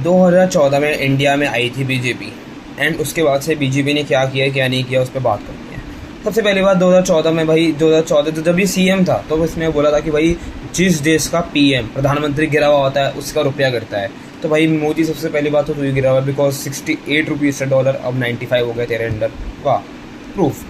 2014 में इंडिया में आई थी बीजेपी, एंड उसके बाद से बीजेपी ने क्या किया क्या नहीं किया उस पर बात करते हैं। सबसे पहली बात 2014 में भाई, 2014 जब ये सीएम था तो उसने बोला था कि भाई जिस देश का पीएम प्रधानमंत्री गिरा हुआ होता है उसका रुपया गिरता है। तो भाई मोदी सबसे पहली बात तो ही गिरा हुआ है, बिकॉज 68 रुपीज़ से डॉलर अब 95 हो गया तेरे अंडर। वाह, प्रूफ।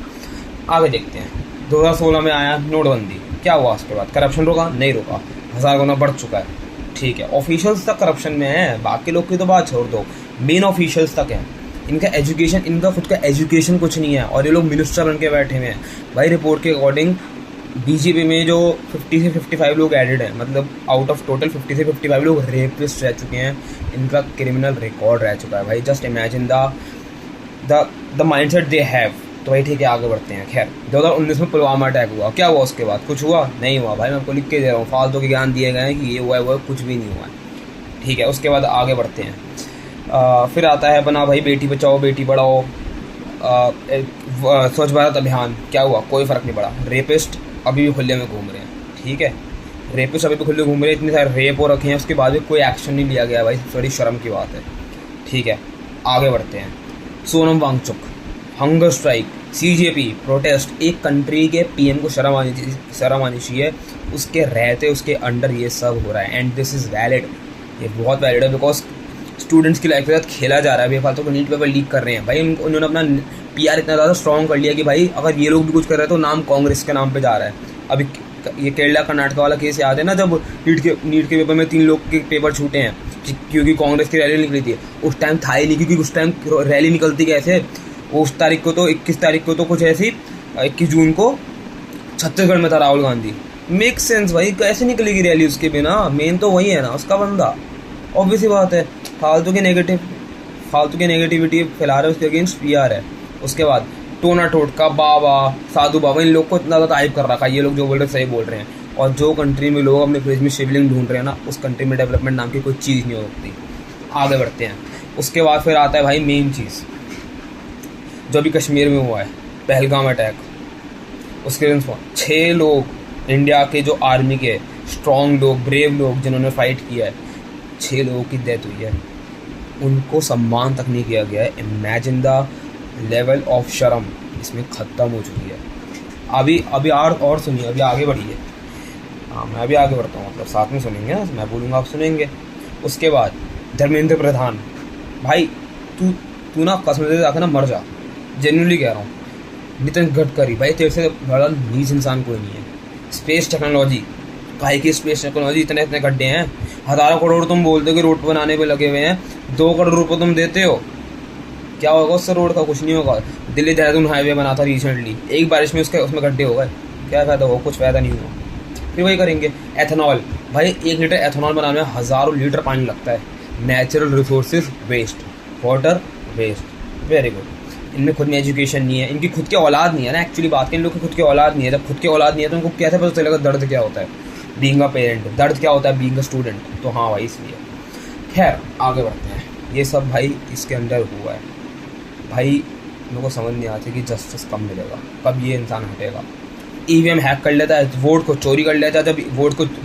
आगे देखते हैं। 2016 में आया नोटबंदी, क्या हुआ उसके बाद? करप्शन रोका? नहीं रोका, 1000 गुना बढ़ चुका है। ठीक है, ऑफिशियल्स तक करप्शन में है, बाकी लोग की तो बात छोड़ दो, मेन ऑफिशियल्स तक है। इनका एजुकेशन, इनका खुद का एजुकेशन कुछ नहीं है और ये लोग मिनिस्टर बन के बैठे हुए हैं। भाई रिपोर्ट के अकॉर्डिंग बीजेपी में जो 50 से 55 लोग एडेड हैं, मतलब आउट ऑफ टोटल 50 से 55 लोग रेपिस्ट रह चुके हैं, इनका क्रिमिनल रिकॉर्ड रह चुका है। भाई just imagine the mindset they have. तो भाई ठीक है, आगे बढ़ते हैं। खैर 2019 में पुलवामा अटैक हुआ, क्या हुआ उसके बाद? कुछ हुआ? नहीं हुआ। भाई मैं आपको लिख के दे रहा हूँ, फालतू के ज्ञान दिए गए हैं कि ये हुआ है वो, कुछ भी नहीं हुआ है। ठीक है, उसके बाद आगे बढ़ते हैं। फिर आता है अपना भाई बेटी बचाओ बेटी पढ़ाओ, स्वच्छ भारत अभियान, क्या हुआ? कोई फ़र्क नहीं पड़ा। रेपिस्ट अभी भी खुले में घूम रहे हैं। ठीक है, रेपिस्ट अभी भी खुले घूम रहे हैं, इतने सारे रेप हो रखे हैं, उसके बाद भी कोई एक्शन नहीं लिया गया। भाई बड़ी शर्म की बात है। ठीक है, आगे बढ़ते हैं। Sonam Wangchuk, hunger strike, CJP protest. एक कंट्री के पीएम को शर्म आनी चाहिए, उसके रहते उसके अंडर ये सब हो रहा है, एंड दिस इज़ वैलिड। ये बहुत वैलिड है, बिकॉज स्टूडेंट्स की लाइफ के साथ खेला जा रहा है। बेफालतू को नीट पेपर लीक कर रहे हैं। भाई उन्होंने अपना पीआर इतना ज़्यादा स्ट्रॉन्ग कर लिया कि भाई अगर ये लोग भी कुछ कर रहे हैं तो नाम कांग्रेस के नाम पे जा रहा है। अभी ये केरला कर्नाटक वाला केस याद है ना, जब नीट के पेपर में 3 लोग के पेपर छूटे हैं क्योंकि कांग्रेस की रैली निकली थी। उस टाइम था ही नहीं, क्योंकि उस टाइम रैली निकलती कैसे, उस तारीख को तो 21 तारीख को तो कुछ ऐसी 21 जून को छत्तीसगढ़ में था राहुल गांधी। मेक सेंस भाई, कैसे निकलेगी रैली उसके बिना? मेन तो वही है ना उसका बंदा, ऑब्वियस ही बात है। फालतू की नेगेटिविटी फैला रहे हैं, उसके अगेंस्ट पीआर है। उसके बाद टोना टोटका, बाबा, साधु बाबा, इन लोग को इतना ज़्यादा टाइप कर रखा है। ये लोग जो बोल रहे हैं सही बोल रहे हैं, और जो कंट्री में लोग अपने फ्रिज में शिवलिंग ढूंढ रहे हैं ना, उस कंट्री में डेवलपमेंट नाम की कोई चीज़ नहीं हो सकती। आगे बढ़ते हैं। उसके बाद फिर आता है भाई मेन चीज़ जो अभी कश्मीर में हुआ है, पहलगाम अटैक। उसके 6 लोग इंडिया के जो आर्मी के स्ट्रॉन्ग लोग, ब्रेव लोग जिन्होंने फाइट किया है, 6 लोगों की डेथ हुई है, उनको सम्मान तक नहीं किया गया है। इमेजिन द लेवल ऑफ शर्म इसमें ख़त्म हो चुकी है। अभी और सुनिए, अभी आगे बढ़िए। हाँ, मैं अभी आगे बढ़ता हूँ, मतलब साथ में सुनेंगे ना, मैं बोलूँगा आप सुनेंगे। उसके बाद धर्मेंद्र प्रधान, भाई तू ना कसम से जाकर ना मर जा, जेन्युइनली कह रहा हूँ। नितिन गडकरी, भाई तेरे से बड़ा नीच इंसान कोई नहीं है। स्पेस टेक्नोलॉजी, काहे की स्पेस टेक्नोलॉजी, इतने गड्ढे हैं। 1000 करोड़ तुम बोलते हो कि रोड बनाने पे लगे हुए हैं, 2 करोड़ रुपये तुम देते हो, क्या होगा उससे? रोड का कुछ नहीं होगा। दिल्ली देहरादून हाईवे बना था रिसेंटली, एक बारिश में उसमें गड्ढे हो गए, क्या फ़ायदा हुआ? कुछ फ़ायदा नहीं हुआ। फिर वही करेंगे। एथेनॉल, भाई 1 लीटर एथेनॉल बनाने में हज़ारों लीटर पानी लगता है। Natural resources waste, water waste, very good. इनमें खुद में एजुकेशन नहीं है, इनकी खुद की औलाद नहीं है ना। एक्चुअली बात करें, इन लोग की खुद की औलाद नहीं है। जब खुद की औलाद नहीं है तो उनको कैसे पता चलेगा दर्द क्या होता है बीइंग अ पेरेंट, दर्द क्या होता है बीइंग अ स्टूडेंट? तो हाँ भाई, इसलिए। खैर आगे बढ़ते हैं। ये सब भाई इसके अंदर हुआ है। भाई मेरे को समझ नहीं आती कि जस्टिस कब मिलेगा, कब ये इंसान हटेगा। ईवीएम हैक कर लेता है, वोट को चोरी कर लेता है। जब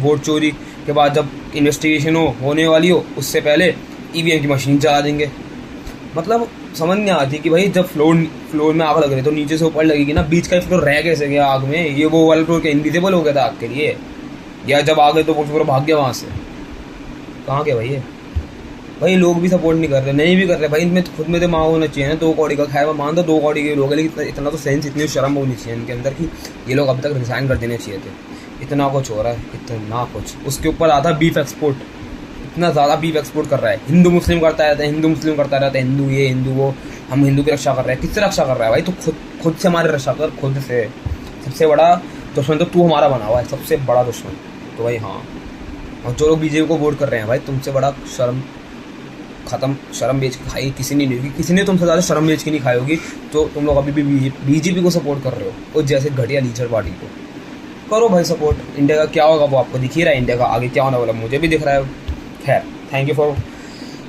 वोट चोरी के बाद जब इन्वेस्टिगेशन होने वाली हो, उससे पहले ईवीएम की मशीन चला देंगे। मतलब समझ नहीं आती कि भाई जब फ्लोर में आग लग रही है तो नीचे से ऊपर लगेगी ना, बीच का फ्लोर रह कैसे गया आग में? ये वो वाला फ्लोर क्या इनविजिबल हो गया था आग के लिए? या जब आ गए तो वो पूरा भाग गया वहाँ से? कहाँ गया भाई ये? भाई लोग भी सपोर्ट नहीं कर रहे, नहीं भी कर रहे। भाई इनमें खुद में दिमाग होना चाहिए ना। 2 कौड़ी का खाया, मान दो 2 कौड़ी के लोग हैं, लेकिन इतना तो सेंस, इतनी शर्म होनी चाहिए इनके अंदर कि ये लोग अभी तक रिजाइन कर देने चाहिए थे। इतना कुछ हो रहा है, इतना कुछ। उसके ऊपर आता है बीफ एक्सपोर्ट, इतना ज़्यादा बीफ एक्सपोर्ट कर रहा है। हिंदू मुस्लिम करता रहता है, हिंदू ये हिंदू वो। हम हिंदू की रक्षा कर रहे हैं, किससे रक्षा कर रहा है भाई? तो खुद से हमारे रक्षा कर, खुद से। सबसे बड़ा दुश्मन तो तू हमारा बना हुआ है, सबसे बड़ा दुश्मन। तो भाई हाँ, और जो लोग बीजेपी को वोट कर रहे हैं, भाई तुमसे बड़ा शर्म खत्म, शर्म बेच के खाई किसी ने नहीं होगी, किसी ने तुमसे ज़्यादा शर्म बेच के नहीं खाई होगी। तो तुम लोग अभी भी बीजेपी को सपोर्ट कर रहे हो, और जैसे घटिया लीचर पार्टी को करो भाई सपोर्ट। इंडिया का क्या होगा वो आपको दिख ही रहा है, इंडिया का आगे क्या होने वाला मुझे भी दिख रहा है। खैर, thank you for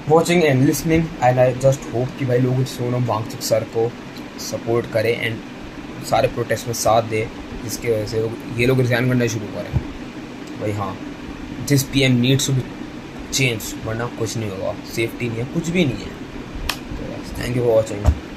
watching and listening, and I just hope कि भाई लोग सोनम वांगचुक सर को सपोर्ट करें एंड सारे प्रोटेस्ट में साथ दे, जिसकी वजह से ये लोग रिजाइन करना शुरू करें। भाई हाँ, this PM needs to be change, वरना कुछ नहीं होगा, सेफ्टी नहीं है, कुछ भी नहीं है। तो थैंक यू फॉर वॉचिंग।